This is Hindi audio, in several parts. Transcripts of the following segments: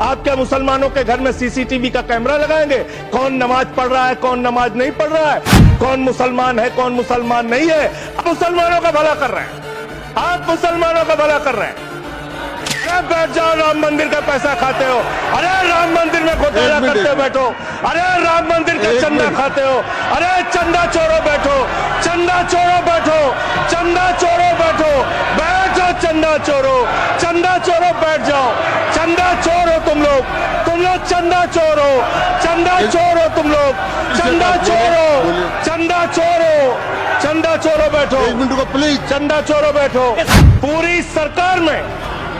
आपके मुसलमानों के घर में सीसीटीवी का कैमरा लगाएंगे? कौन नमाज पढ़ रहा है, कौन नमाज नहीं पढ़ रहा है, कौन मुसलमान है, कौन मुसलमान नहीं है? आप मुसलमानों का भला कर रहे हैं, आप मुसलमानों का भला कर रहे हैं। बैठ जाओ, राम मंदिर का पैसा खाते हो। अरे राम मंदिर में घोटाला करते बैठो। अरे राम मंदिर का चंदा खाते हो। अरे चंदा चोरो बैठो, चंदा चोरो बैठो, चंदा चोरो बैठो, बैठ जाओ चंदा चोरो, चंदा चोरो बैठ जाओ। चंदा चोर हो तुम लोग चंदा चोर हो, चंदा चोर हो तुम लोग, चंदा चोर हो, चंदा चोर हो, चंदा चोरो बैठो, प्लीज चंदा चोरो बैठो।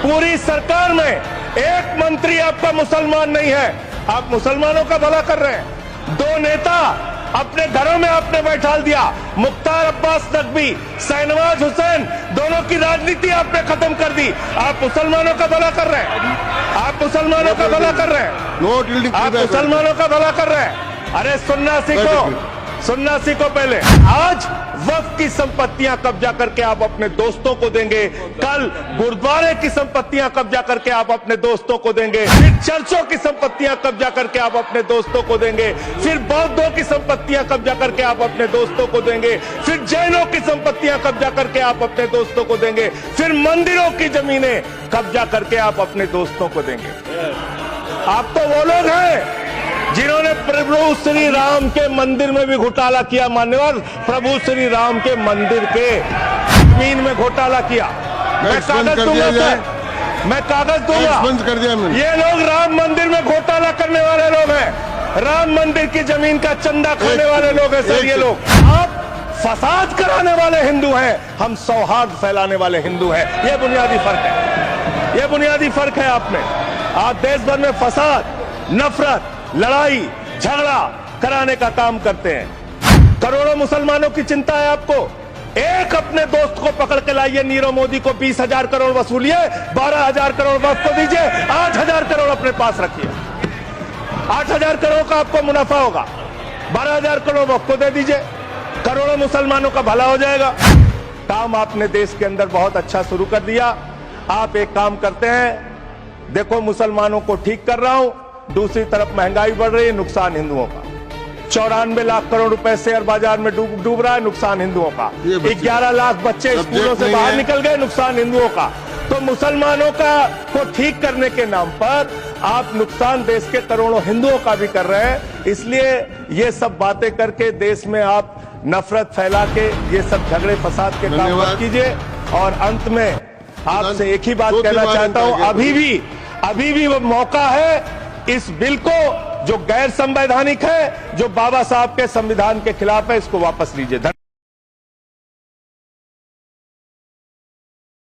पूरी सरकार में एक मंत्री आपका मुसलमान नहीं है। आप मुसलमानों का भला कर रहे हैं। 2 नेता अपने घरों में आपने बैठा दिया, मुख्तार अब्बास नकवी, शाहनवाज हुसैन, दोनों की राजनीति आपने खत्म कर दी। आप मुसलमानों का भला कर रहे हैं, आप मुसलमानों का भला कर रहे हैं, आप मुसलमानों का भला कर रहे हैं। अरे सुनना सीखो पहले। आज वक्फ की संपत्तियां कब्जा करके आप अपने दोस्तों को देंगे, कल गुरुद्वारे की संपत्तियां कब्जा करके आप अपने दोस्तों को देंगे, फिर चर्चों की संपत्तियां कब्जा करके आप अपने दोस्तों को देंगे, फिर बौद्धों की संपत्तियां कब्जा करके आप अपने दोस्तों को देंगे, फिर जैनों की संपत्तियां कब्जा करके आप अपने दोस्तों को देंगे, फिर मंदिरों की जमीनें कब्जा करके आप अपने दोस्तों को देंगे। आप तो वो लोग हैं जिन्होंने प्रभु श्री राम के मंदिर में भी घोटाला किया। मान्यवर, प्रभु श्री राम के मंदिर के जमीन में घोटाला किया। मैं कागज दूंगा सर, मैं कागज दूंगा। कर दिया मैंने। ये लोग राम मंदिर में घोटाला करने वाले लोग हैं, राम मंदिर की जमीन का चंदा खाने वाले लोग हैं सर। ये लोग आप फसाद कराने वाले हिंदू हैं, हम सौहार्द फैलाने वाले हिंदू हैं। ये बुनियादी फर्क है, ये बुनियादी फर्क है आप में। आप देश भर में फसाद, नफरत, लड़ाई झगड़ा कराने का काम करते हैं। करोड़ों मुसलमानों की चिंता है आपको। एक अपने दोस्त को पकड़ के लाइए, नीरव मोदी को 20,000 करोड़ वसूलिए, 12,000 करोड़ वक्फ को दीजिए, 8,000 करोड़ अपने पास रखिए। 8,000 करोड़ का आपको मुनाफा होगा, 12,000 करोड़ वक्फ को दे दीजिए, करोड़ों मुसलमानों का भला हो जाएगा। काम आपने देश के अंदर बहुत अच्छा शुरू कर दिया। आप एक काम करते हैं, देखो मुसलमानों को ठीक कर रहा हूं, दूसरी तरफ महंगाई बढ़ रही है, नुकसान हिंदुओं का। 94 लाख करोड़ रुपए शेयर बाजार में डूब रहा है, नुकसान हिंदुओं का। 11 लाख बच्चे स्कूलों से बाहर निकल गए, नुकसान हिंदुओं का। तो मुसलमानों का को ठीक करने के नाम पर आप नुकसान देश के करोड़ों हिंदुओं का भी कर रहे हैं। इसलिए ये सब बातें करके देश में आप नफरत फैला के ये सब झगड़े फसाद के काम मत कीजिए। और अंत में आपसे एक ही बात कहना चाहता हूं, अभी भी वो मौका है इस बिल को, जो गैर संवैधानिक है, जो बाबा साहब के संविधान के खिलाफ है, इसको वापस लीजिए।